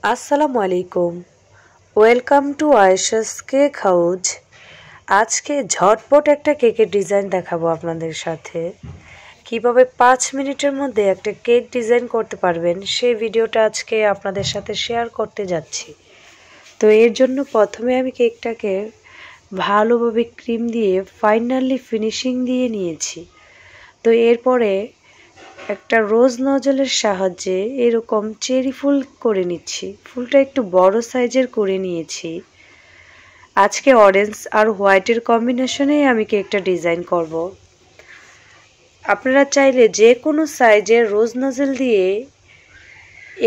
আসসালামু আলাইকুম। Welcome to Ayesha's cake house. আজকে ঝটপট একটা কেকের ডিজাইন দেখাবো আপনাদের সাথে। কিভাবে 5 মিনিটের মধ্যে একটা কেক ডিজাইন করতে পারবেন সেই ভিডিওটা আজকে আপনাদের সাথে শেয়ার করতে যাচ্ছি। তো এর জন্য প্রথমে আমি কেকটাকে ভালোভাবে ক্রিম দিয়ে ফাইনালি ফিনিশিং দিয়ে নিয়েছি। তো এরপরে একটা রোজ নজলের সাহায্যে এরকম চেরি ফুল করে নিচ্ছি। ফুলটা একটু বড় সাইজের করে নিয়েছি। আজকে অরেঞ্জ আর হোয়াইটের কম্বিনেশনেই আমি কেকটা ডিজাইন করব। আপনারা চাইলে যে কোনো সাইজের রোজ নজল দিয়ে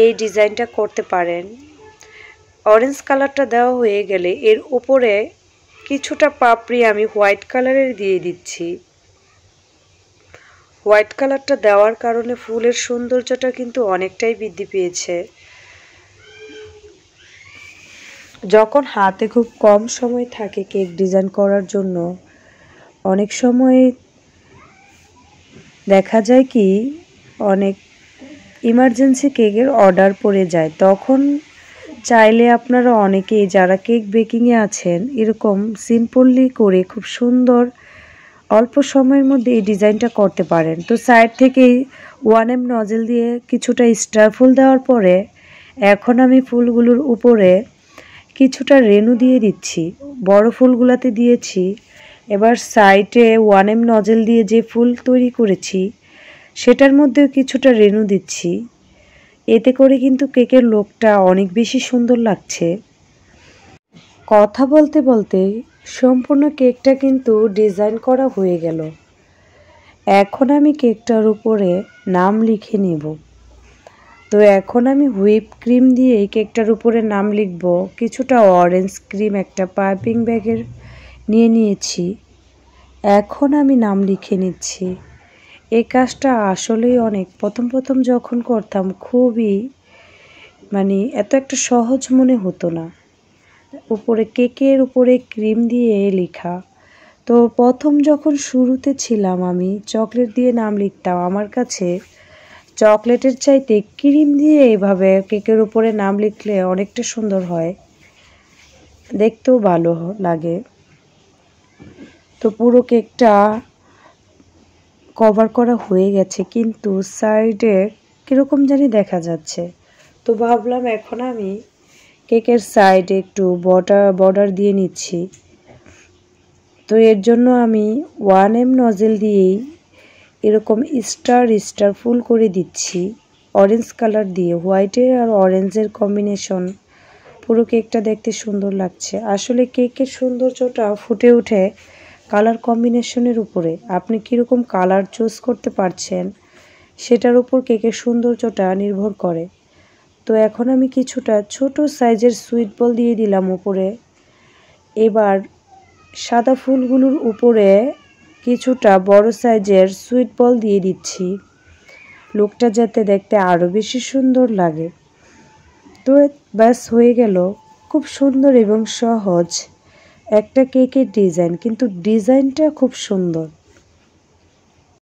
এই ডিজাইনটা করতে পারেন। অরেঞ্জ কালারটা দেওয়া হয়ে গেলে এর উপরে কিছুটা পাপড়ি আমি হোয়াইট কালারের দিয়ে দিচ্ছি। হোয়াইট কালারটা দেওয়ার কারণে ফুলের সৌন্দর্যটা কিন্তু অনেকটাই বৃদ্ধি পেয়েছে। যখন হাতে খুব কম সময় থাকে কেক ডিজাইন করার জন্য, অনেক সময় দেখা যায় কি অনেক ইমার্জেন্সি কেকের অর্ডার পড়ে যায়, তখন চাইলে আপনারা অনেকেই যারা কেক বেকিংয়ে আছেন এরকম সিম্পলি করে খুব সুন্দর অল্প সময়ের মধ্যে এই ডিজাইনটা করতে পারেন। তো সাইড থেকেই 1M নজল দিয়ে কিছুটা স্টার ফুল দেওয়ার পরে এখন আমি ফুলগুলোর উপরে কিছুটা রেনু দিয়ে দিচ্ছি। বড় ফুলগুলাতে দিয়েছি, এবার সাইডে 1M নজল দিয়ে যে ফুল তৈরি করেছি সেটার মধ্যেও কিছুটা রেনু দিচ্ছি। এতে করে কিন্তু কেকের লুকটা অনেক বেশি সুন্দর লাগছে। কথা বলতে বলতে সম্পূর্ণ কেকটা কিন্তু ডিজাইন করা হয়ে গেল। এখন আমি কেকটার উপরে নাম লিখে নেব। তো এখন আমি হুইপ ক্রিম দিয়ে এই কেকটার উপরে নাম লিখব। কিছুটা অরেঞ্জ ক্রিম একটা পাইপিং ব্যাগের নিয়ে নিয়েছি। এখন আমি নাম লিখে নিচ্ছি। এই কাজটা আসলেই অনেক প্রথম যখন করতাম খুবই এত একটা সহজ মনে হতো না। উপরে কেকের উপরে ক্রিম দিয়ে লেখা। তো প্রথম যখন শুরুতে ছিলাম আমি চকলেট দিয়ে নাম লিখতাম। আমার কাছে চকলেটের চাইতে ক্রিম দিয়ে এইভাবে কেকের উপরে নাম লিখলে অনেকটা সুন্দর হয়, দেখতেও ভালো লাগে। তো পুরো কেকটা কভার করা হয়ে গেছে, কিন্তু সাইডে কীরকম জানি দেখা যাচ্ছে। তো ভাবলাম এখন আমি কেকের সাইডে একটু বর্ডার দিয়ে নিচ্ছি। তো এর জন্য আমি 1M নজল দিয়েই এরকম স্টার ফুল করে দিচ্ছি অরেঞ্জ কালার দিয়ে। হোয়াইটের আর অরেঞ্জের কম্বিনেশন পুরো কেকটা দেখতে সুন্দর লাগছে। আসলে কেকের সৌন্দর্যটা ফুটে ওঠে কালার কম্বিনেশনের উপরে। আপনি কীরকম কালার চুজ করতে পারছেন সেটার উপর কেকের সৌন্দর্যটা নির্ভর করে। তো এখন আমি কিছুটা ছোট সাইজের সুইট বল দিয়ে দিলাম উপরে। এবার সাদা ফুলগুলোর উপরে কিছুটা বড় সাইজের সুইট বল দিয়ে দিচ্ছি, লুকটা যাতে দেখতে আরও বেশি সুন্দর লাগে। তো ব্যাস হয়ে গেল খুব সুন্দর এবং সহজ একটা কেকের ডিজাইন, কিন্তু ডিজাইনটা খুব সুন্দর।